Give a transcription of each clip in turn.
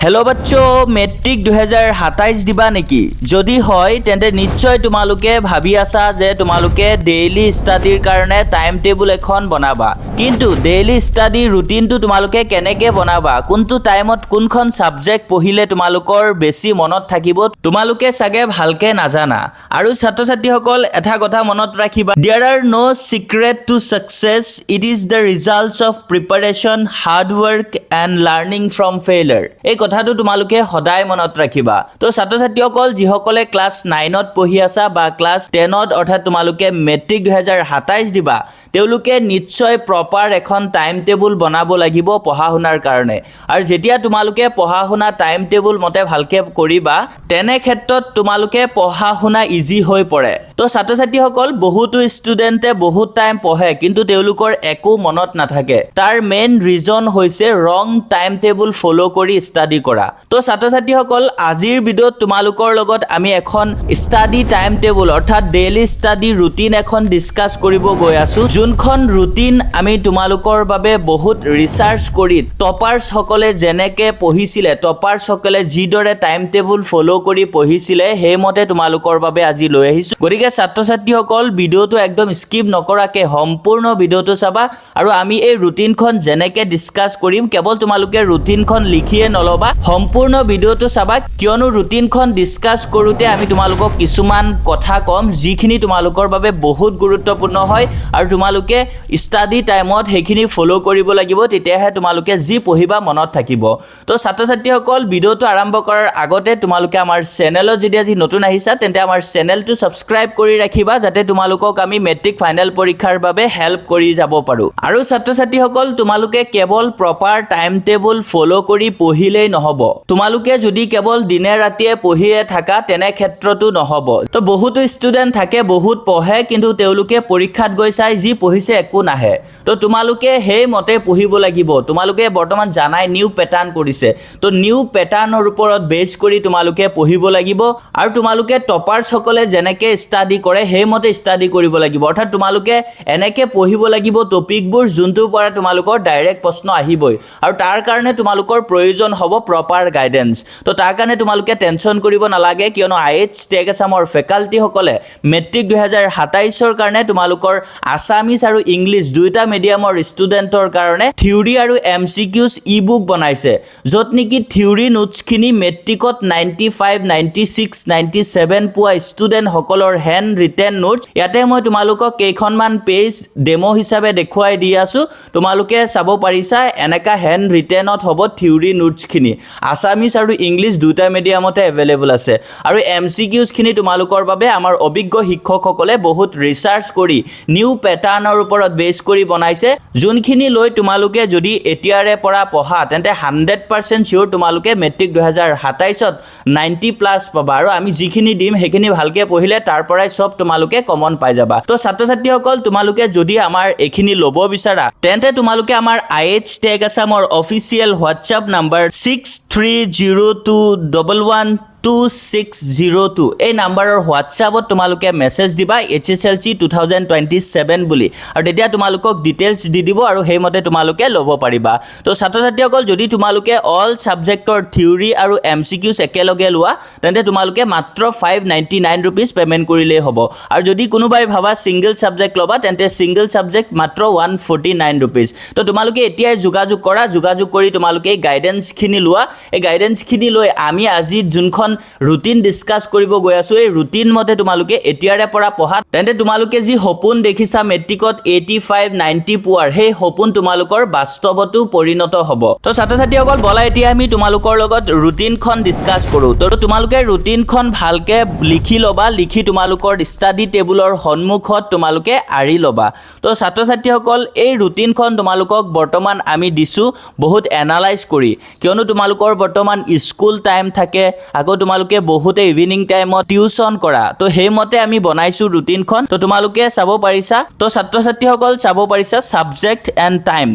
hello बच्चों metric 2027 दिबा नेকি যদি হয় তেন্তে নিশ্চয় তোমালোকে ভাবি আছা যে তোমালোকে ডেইলি স্টাডিৰ কাৰণে টাইম টেবুল এখন বনাবা কিন্তু ডেইলি স্টাডি ৰুটিনটো তোমালোকে কেনেকৈ বনাবা কোনটো টাইমত কোনখন সাবজেক্ট পঢ়িলে তোমালোকৰ বেছি মনত থাকিব তোমালোকে সাগে ভালকে নাজানা আৰু ছাত্ৰ ছাত্ৰীসকল এটা কথা মনত ৰাখিবা there are no secret to success it is the results of preparation hard work and learning from failure এই কথাটো তোমালোকে সদায় মনত ৰাখিবা তো ছাত্ৰ ছাত্ৰীসকল যিসকলে ক্লাস 9ত পঢ়ি আছা বা ক্লাস 10ত অৰ্থাৎ তোমালোকে মেট্ৰিক 2027 দিবা তেওঁলোকে নিশ্চয় প্ৰপাৰ এখন টাইম টেবুল বনাব লাগিব পঢ়া শুনাৰ কাৰণে আৰু যেতিয়া তোমালোকে পঢ়া শুনা টাইম টেবুল মতে ভালকে কৰিবা তেনে ক্ষেত্ৰত তোমালোকে পঢ়া শুনা ইজি হৈ পৰে তো ছাত্ৰ ছাত্ৰীসকল বহুতো ষ্টুডেন্টে বহুত টাইম পঢ়ে কিন্তু তেওঁলোকৰ একো মনত নাথাকে তাৰ মেইন ৰিজন হৈছে ৰং টাইম টেবুল ফলো কৰি ষ্টাডি কৰা তো ছাত্ৰ ছাত্ৰীসকল আজিৰ ভিডিঅ'ত তোমালোকৰ লগত আমি এখন ষ্টাডি টাইম টেবুল অৰ্থাৎ ডেইলি ষ্টাডি ৰুটিন এখন ডিসকাস কৰিব গৈ আছো যোনখন ৰুটিন আমি তোমালোকৰ বাবে বহুত ৰিসাৰ্চ কৰি টপাৰ্স সকলে যেনেকে পঢ়িছিলে টপাৰ্স সকলে যিদৰে টাইম টেবুল ফলো কৰি পঢ়িছিলে হেমতে তোমালোকৰ বাবে আজি লৈ আহিছো গতিকে ছাত্ৰ ছাত্ৰীসকল ভিডিঅ'টো একদম স্কিপ নকৰাকে সম্পূৰ্ণ ভিডিঅ'টো চাবা আৰু আমি এই ৰুটিনখন যেনেকে ডিসকাস কৰিম কেৱল তোমালোকে ৰুটিনখন লিখিয়ে নলবা সম্পূৰ্ণ ভিডিঅ'টো চাবা কিয়নো ৰুটিনখন ডিসকাস কৰোতে আমি তোমালোকক কিছুমান কথা কম যিখিনি তোমালোকৰ বাবে বহুত গুৰুত্বপূৰ্ণ হয় আৰু তোমালোকে ষ্টাডি টাইমত হেখিনি ফলো কৰিব লাগিব তেতিয়াহে তোমালোকে যি পঢ়িবা মনত থাকিব তো ছাত্ৰ ছাত্ৰীসকল ভিডিঅ'টো আৰম্ভ কৰাৰ আগতে তোমালোকে আমাৰ চেনেলত যদি আজি নতুন আহিছা তেন্তে আমাৰ চেনেলটো সাবস্ক্ৰাইব কৰি ৰাখিবা যাতে তোমালোকক আমি মেট্ৰিক ফাইনেল পৰীক্ষাৰ বাবে হেল্প কৰি যাব পাৰো আৰু ছাত্ৰ ছাত্ৰীসকল তোমালোকে কেৱল প্ৰপাৰ টাইম টেবুল ফলো কৰি পঢ়িলেই নহব তোমালোকে যদি কেৱল দিনে ৰাতিয়ে পঢ়িয়ে থাকা তেনে ক্ষেত্ৰটো নহব তো বহুতো ষ্টুডেন্ট থাকে বহুত পঢ়ে কিন্তু তেওঁলোকে পৰীক্ষাত গৈ চাই যি পঢ়িছে একো নাহে তো তোমালোকে হেই মতে পঢ়িব লাগিব তোমালোকে বৰ্তমান জানাই নিউ প্যাটাৰ্ন কৰিছে তো নিউ প্যাটাৰ্নৰ ওপৰত বেছ কৰি তোমালোকে পঢ়িব লাগিব আৰু তোমালোকে টপাৰ্স সকলে যেনেকে ষ্টাডি কৰে হেই মতে ষ্টাডি কৰিব লাগিব অৰ্থাৎ তোমালোকে এনেকে পঢ়িব লাগিব টপিকবোৰ যোনটোৰ পৰা তোমালোকৰ ডাইৰেক্ট প্ৰশ্ন আহিবই আৰু তাৰ কাৰণে তোমালোকৰ প্ৰয়োজন হ'ব প্ৰপাৰ গাইডেন্স তো তাৰ কাৰণে তোমালোকে টেনচন কৰিব নালাগে কিয়নো আইএইচ টেক আসামৰ ফেকাল্টি সকলে মেট্ৰিক 2027 ৰ কাৰণে তোমালোকৰ আসামিজ আৰু ইংলিশ দুইটা মিডিয়ামৰ ষ্টুডেন্টৰ কাৰণে থিওৰি আৰু এমসিকিউজ ই-বুক বনাইছে যত নেকি থিওৰি নোটছখিনি মেট্ৰিকত 95 96 97 পোৱা ষ্টুডেন্ট সকলৰ হ্যান্ড ৰিটেন নোটছ ইয়াতে মই তোমালোকক কেইখনমান পেজ ডেমো হিচাপে দেখুৱাই দি আছো তোমালোকে চাব পাৰিছা এনেকা হ্যান্ড ৰিটেনত হ'ব থিওৰি নোটছখিনি আসামিজ আৰু ইংলিশ দুটা মিডিয়ামতে এভেইলেবল আছে আৰু এমসিকিউজ খিনি তোমালোকৰ বাবে আমাৰ অভিজ্ঞ শিক্ষকসকলে বহুত ৰিসাৰ্চ কৰি নিউ প্যাটাৰ্নৰ ওপৰত বেছ কৰি বনাইছে যোনখিনি লৈ তোমালোকে যদি এতিয়াৰে পৰা পঢ়া তেন্তে 100% শিওৰ তোমালোকে মেট্ৰিক 2027ত 90 প্লাস পাবা আৰু আমি যিখিনি দিম হেখিনি ভালকে পঢ়িলে তাৰ পৰাই সব তোমালোকে কমন পাই যাবা তো ছাত্ৰ ছাত্ৰীসকল তোমালোকে যদি আমাৰ এখিনি ল'ব বিচাৰা তেন্তে তোমালোকে আমাৰ আইএইচ টেক আসামৰ অফিচিয়েল হোৱাটছআপ নাম্বাৰ 6302112602 এই নাম্বাৰৰ হোৱাটছআপত তোমালোকে মেছেজ দিবা HSLC 2027 বুলি আৰু তেতিয়া তোমালোকক ডিটেইলছ দি দিব আৰু হেমতে তোমালোকে ল'ব পাৰিবা তো ছাত্ৰ ছাত্ৰীসকল যদি তোমালোকে অল সাবজেক্টৰ থিওৰি আৰু এমসিকিউজ একেলগে লোৱা তেন্তে তোমালোকে মাত্ৰ 599 रुपीस পেমেন্ট কৰিলেই হ'ব আৰু যদি কোনোবাই ভাবা সিঙ্গেল সাবজেক্ট লবা তেন্তে সিঙ্গেল সাবজেক্ট মাত্ৰ 149 रुपीस তো তোমালোকে এতিয়াই যোগাযোগ কৰা যোগাযোগ কৰি তোমালোকে গাইডেন্স খিনি লোৱা এই গাইডেন্স খিনি লৈ আমি আজি যোনখন ৰুটিন ডিসকাস কৰিব গৈ আছো এই ৰুটিন মতে তোমালোকে এতিয়াৰে পৰা পঢ়া তেন্তে তোমালোকে যি সপোন দেখিছা মেট্ৰিকত 85 90 পোৱাৰ সেই সপোন তোমালোকৰ বাস্তৱতো পৰিণত হ'ব তো ছাত্ৰ ছাত্ৰীসকল বলা এতিয়া আমি তোমালোকৰ লগত ৰুটিনখন ডিসকাস কৰো তো তোমালোকে ৰুটিনখন ভালকে লিখি লবা লিখি তোমালোকৰ ষ্টাডি টেবুলৰ সন্মুখত তোমালোকে আৰি লবা তো ছাত্ৰ ছাত্ৰীসকল এই ৰুটিনখন তোমালোকক বৰ্তমান আমি দিছো বহুত এনালাইজ কৰি কিয়নো তোমালোকৰ বৰ্তমান স্কুল টাইম থাকে আগত তোমালোকে বহুতে ইভিনিং টাইমত টিউশন কৰা তো হেমতে আমি বনাইছো ৰুটিনখন তো তোমালোকে চাব পাৰিছা তো ছাত্ৰ ছাত্ৰীসকল চাব পাৰিছা সাবজেক্ট এন্ড টাইম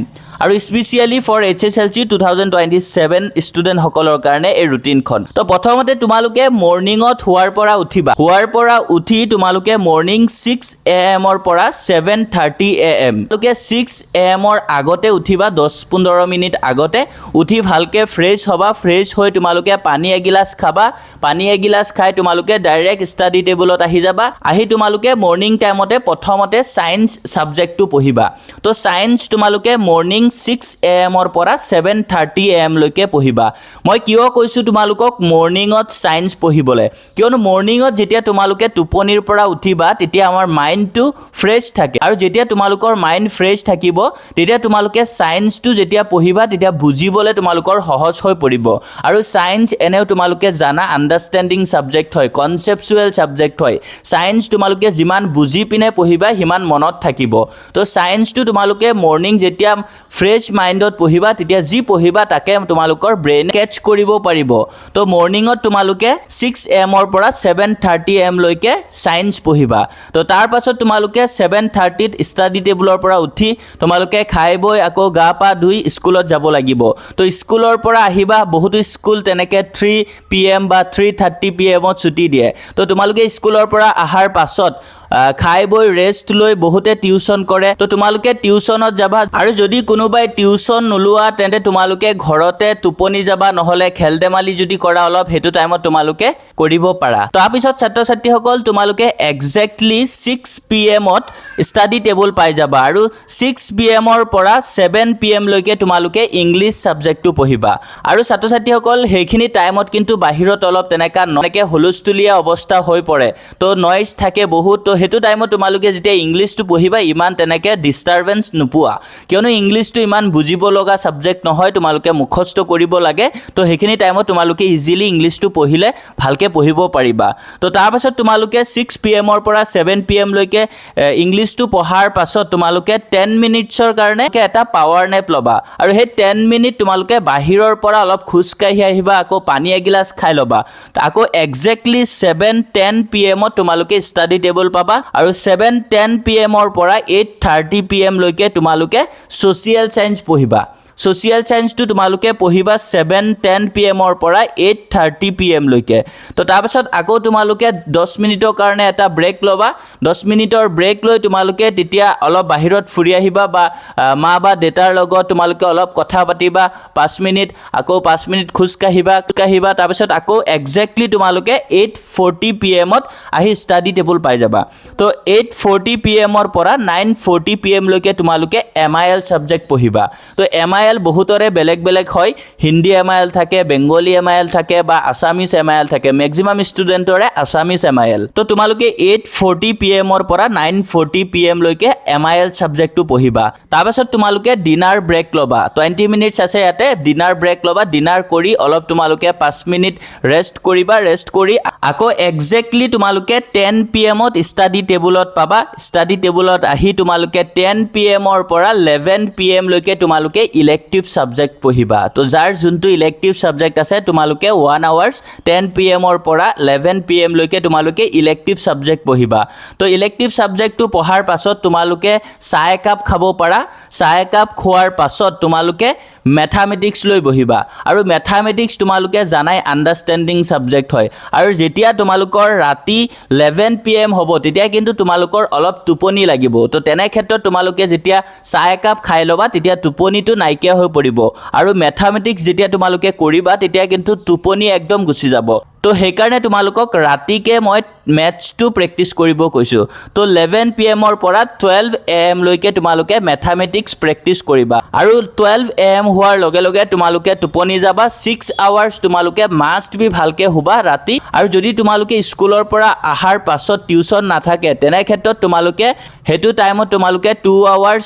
আৰু স্পেচিয়েলি ফৰ HSLC 2027 ষ্টুডেণ্ট সকলৰ কাৰণে এই ৰুটিনখন তো প্ৰথমতে তোমালোকে মৰ্নিঙত হোৱাৰ পৰা উঠি তোমালোকে মৰ্নিং 6 AM ৰ পৰা 7:30 AM তোমালোকে 6 AM ৰ আগতে উঠিবা 10-15 মিনিট আগতে উঠি ভালকে ফ্ৰেছ হবা ফ্ৰেছ হৈ তোমালোকে পানী এগিলাস খাবা পানী এগিলাস খাই তোমালোকে ডাইৰেক্ট ষ্টাডি টেবুলত আহি যাবা আহি তোমালোকে মৰ্নিং টাইমতে প্ৰথমতে সায়েন্স সাবজেক্টটো পঢ়িবা তো সায়েন্স তোমালোকে মৰ্নিং 6 AM ৰ পৰা 7:30 AM লৈকে পঢ়িবা মই কিয় কৈছো তোমালোকক মৰ্নিঙত সায়েন্স পঢ়িবলে কিয়নো মৰ্নিঙত যেতিয়া তোমালোকে টোপনিৰ পৰা উঠিবা তেতিয়া আমাৰ মাইণ্ডটো ফ্ৰেছ থাকে আৰু যেতিয়া তোমালোকৰ মাইণ্ড ফ্ৰেছ থাকিব তেতিয়া তোমালোকে সায়েন্সটো যেতিয়া পঢ়িবা তেতিয়া বুজিবলে তোমালোকৰ সহজ হৈ পৰিব আৰু সায়েন্স এনেও তোমালোকে জানা আন্ডাৰষ্টেণ্ডিং সাবজেক্ট হয় কনসেপচুৱেল সাবজেক্ট হয় সায়েন্স তোমালোকে যিমান বুজি পিনে পঢ়িবা সিমান মনত থাকিব তো সায়েন্সটো তোমালোকে মৰ্নিং যেতিয়া ফ্ৰেছ মাইণ্ডত পঢ়িবা তেতিয়া যি পঢ়িবা তাকে তোমালোকৰ ব্ৰেইন কেচ কৰিব পাৰিব তো মৰ্নিঙত তোমালোকে 6 AM ৰ পৰা 7:30 AM লৈকে সায়েন্স পঢ়িবা তো তাৰ পাছত তোমালোকে 7:30 ত ষ্টাডি টেবুলৰ পৰা উঠি তোমালোকে খাই বৈ আকৌ গা পা ধুই স্কুলত যাব লাগিব তো স্কুলৰ পৰা আহিবা বহুতো স্কুল তেনেকে 3 PM বা 3:30 PM ত ছুটি দিয়ে তো তোমালোকে স্কুলৰ পৰা আহাৰ পাছত খাই বৈ ৰেষ্ট লৈ বহুতে টিউচন কৰে তো তোমালোকে টিউচনত যাবা আৰু যদি কোনোবাই টিউচন নোলোৱা তেন্তে তোমালোকে ঘৰতে টোপনি যাবা নহলে খেল ধেমালি যদি কৰা অলপ হেতু টাইমত তোমালোকে কৰিব পাৰা তাৰ পিছত ছাত্ৰ ছাত্ৰীসকল তোমালোকে এক্সেক্টলি 6 PM ত ষ্টাডি টেবুল পাই যাবা আৰু 6 PM ৰ পৰা 7 PM লৈকে তোমালোকে ইংলিছ সাবজেক্টটো পঢ়িবা আৰু ছাত্ৰ ছাত্ৰীসকল সেইখিনি টাইমত কিন্তু বাহিৰত অলপ তেনেকে হুলস্থুলীয়া অৱস্থা হৈ পৰে তো নয়েজ থাকে বহুত তো হেতু টাইমত তোমালোকে যেতিয়া ইংলিছটো পঢ়িবা ইমান তেনেকে ডিস্টাৰবেন্স নোপোৱা কিয়নো ইংলিছটো ইমান বুজিব লগা সাবজেক্ট নহয় তোমালোকে মুখস্থ কৰিব লাগে তো সেইখিনি টাইমত তোমালোকে ইজিলি ইংলিছটো পঢ়িলে ভালকে পঢ়িব পাৰিবা তো তাৰ পাছত তোমালোকে 6 PM ৰ পৰা 7 PM লৈকে ইংলিছটো পঢ়াৰ পাছত তোমালোকে 10 মিনিটছৰ কাৰণে এটা পাৱাৰ নেপ লবা আৰু সেই 10 মিনিট তোমালোকে বাহিৰৰ পৰা অলপ খুজ কাঢ়ি আহিবা আকৌ পানী এগিলাস খাই লবা আকৌ এক্সেক্টলি 7:10 PM ত তোমালোকে ষ্টাডি টেবুল পাবা আৰু 7:10 PM ৰ পৰা 8:30 PM লৈকে তোমালোকে সোশিয়েল সায়েন্স পঢ়িবা সোশিয়েল সায়েন্সটো তোমালোকে পঢ়িবা 7:10 PM ৰ পৰা 8:30 PM লৈকে তো তাৰ পাছত আকৌ তোমালোকে 10 মিনিটৰ কাৰণে এটা ব্ৰেক লবা 10 মিনিটৰ ব্ৰেক লৈ তোমালোকে তেতিয়া অলপ বাহিৰত ফুৰি আহিবা বা মা বা দেতাৰ লগত তোমালোকে অলপ কথা পাতিবা 5 মিনিট আকৌ 5 মিনিট খুজ কাঢ়িবা তাৰ পাছত আকৌ এক্সেক্টলি তোমালোকে 8:40 PM ত আহি ষ্টাডি টেবুল পাই যাবা তো 8:40 PM ৰ পৰা 9:40 PM লৈকে তোমালোকে MIL সাবজেক্ট পঢ়িবা তো MIL বহুতৰে বেলেগ হয় হিন্দী MIL থাকে বেংগলী MIL থাকে বা আসামিজ MIL থাকে ম্যাক্সিমাম ষ্টুডেন্টৰে আসামিজ MIL তো তোমালোকে 8:40 PM ৰ পৰা 9:40 PM লৈকে MIL সাবজেক্টটো পঢ়িবা তাৰ পাছত তোমালোকে ডিনাৰ ব্ৰেক লবা 20 মিনিটছ আছে ইয়াতে ডিনাৰ ব্ৰেক লবা ডিনাৰ কৰি অলপ তোমালোকে 5 মিনিট ৰেষ্ট কৰিবা ৰেষ্ট কৰি আকৌ এক্সেক্টলি তোমালোকে 10 PM ত ষ্টাডি টেবুলত পাবা ষ্টাডি টেবুলত আহি তোমালোকে 10 PM ৰ পৰা 11 PM লৈকে তোমালোকে ইলেক্টিভ সাবজেক্ট পঢ়িবা তো যাৰ যোনটো ইলেক্টিভ সাবজেক্ট আছে তোমালোকে 1 আৱাৰ্স 10 PM ৰ পৰা 11 PM লৈকে তোমালোকে ইলেক্টিভ সাবজেক্ট পঢ়িবা তো ইলেক্টিভ সাবজেক্টটো পঢ়াৰ পাছত তোমালোকে চাহ একাপ খাব পাৰা চাহ একাপ খোৱাৰ পাছত তোমালোকে ম্যাথমেটিক্স লৈ বহিবা আৰু ম্যাথমেটিক্স তোমালোকে জানাই আন্ডাৰষ্টেণ্ডিং সাবজেক্ট হয় আৰু যেতিয়া তোমালোকৰ ৰাতি 11 PM হ'ব তেতিয়া কিন্তু তোমালোকৰ অলপ টোপনি লাগিব তো তেনে ক্ষেত্ৰত তোমালোকে যেতিয়া চাহ একাপ খাই লবা তেতিয়া টোপনিটো নাইকিয়া হৈ পৰিব আৰু ম্যাথমেটিক্স যেতিয়া তোমালোকে কৰিবা তেতিয়া কিন্তু টোপনি একদম গুচি যাব তো সেইকাৰণে তোমালোকক ৰাতিকে মই ম্যাথছটো প্ৰেক্টিছ কৰিব কৈছো তো 11 PM ৰ পৰা 12 AM লৈকে তোমালোকে ম্যাথমেটিক্স প্ৰেক্টিছ কৰিবা আৰু 12 AM হোৱাৰ লগে লগে তোমালোকে টোপনি যাবা 6 আৱাৰ্স তোমালোকে মাষ্ট বি ভালকে শুবা ৰাতি আৰু যদি তোমালোকে স্কুলৰ পৰা আহাৰ পাছত টিউচন নাথাকে তেনে ক্ষেত্ৰত তোমালোকে হেতু টাইমত তোমালোকে 2 আৱাৰ্স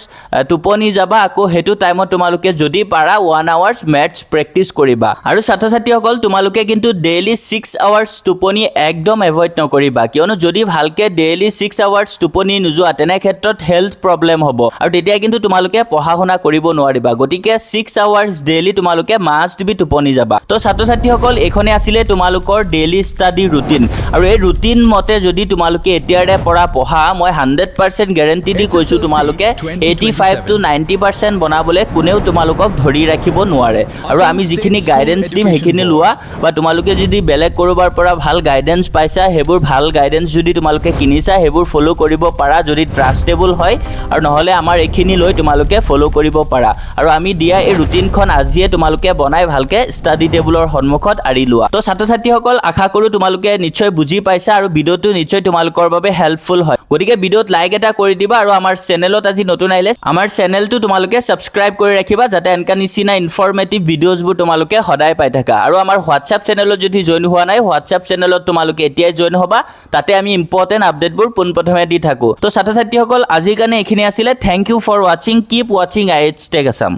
টোপনি যাবা আকৌ হেতু টাইমত তোমালোকে যদি পাৰা 1 আৱাৰ্স ম্যাথছ প্ৰেক্টিছ কৰিবা আৰু ছাত্ৰ ছাত্ৰীসকল তোমালোকে কিন্তু ডেইলি 6 আৱাৰ্স টোপনি একদম এভয়েড নকৰিবা নকৰিবা কিয়নো যদি ভালকে ডেইলি 6 আৱাৰ্ছ টোপনি নোযোৱা তেনে ক্ষেত্ৰত হেল্থ প্ৰব্লেম হ'ব আৰু তেতিয়া কিন্তু তোমালোকে পঢ়া শুনা কৰিব নোৱাৰিবা গতিকে 6 আৱাৰ্ছ ডেইলি তোমালোকে মাষ্ট বি টোপনি যাবা তো ছাত্ৰ ছাত্ৰীসকল এখনে আছিলে তোমালোকৰ ডেইলি ষ্টাডি ৰুটিন আৰু এই ৰুটিন মতে যদি তোমালোকে এতিয়াৰে পৰা পঢ়া মই 100% গ্যাৰান্টি দি কৈছো তোমালোকে 85 to 90% বনাবলে কোনেও তোমালোকক ধৰি ৰাখিব নোৱাৰে আৰু আমি যিখিনি গাইডেন্স দিম সেইখিনি লোৱা বা তোমালোকে যদি বেলেগ কৰবাৰ পৰা ভাল গাইডেন্স পাইছা হেবোৰ ভাল গাইডেন্স যদি তোমালোকে কিনিছা হেবোৰ ফলো কৰিব পাৰা যদি ট্ৰাস্টেবল হয় আৰু নহলে আমাৰ এখিনি লৈ তোমালোকে ফলো কৰিব পাৰা আৰু আমি দিয়া এই ৰুটিনখন আজিয়ে তোমালোকে বনাই ভালকে ষ্টাডি টেবুলৰ সন্মুখত আৰি লোৱা তো ছাত্ৰ ছাত্ৰীসকল আশা কৰো তোমালোকে নিশ্চয় বুজি পাইছা আৰু ভিডিওটো নিশ্চয় তোমালোকৰ বাবে হেল্পফুল হয় গতিকে ভিডিওত লাইক এটা কৰি দিবা আৰু আমাৰ চেনেলত আজি নতুন আহিলে আমাৰ চেনেলটো তোমালোকে সাবস্ক্ৰাইব কৰি ৰাখিবা যাতে এনকা নিচিনা ইনফৰমেটিভ ভিডিওজবোৰ তোমালোকে সদায় পাই থাকা আৰু আমাৰ হোৱাটছআপ চেনেলত যদি জয়েন হোৱা নাই হোৱাটছআপ চেনেলত তোমালোকে এতিয়াই জয়েন হ'বা তাতে আমি ইম্পৰ্টেন্ট আপডেটবোৰ পোনপ্ৰথমে দি থাকো তো ছাত্ৰ ছাত্ৰীসকল আজিৰ কাৰণে এখিনি আছিল thank you for watching keep watching IH tech Assam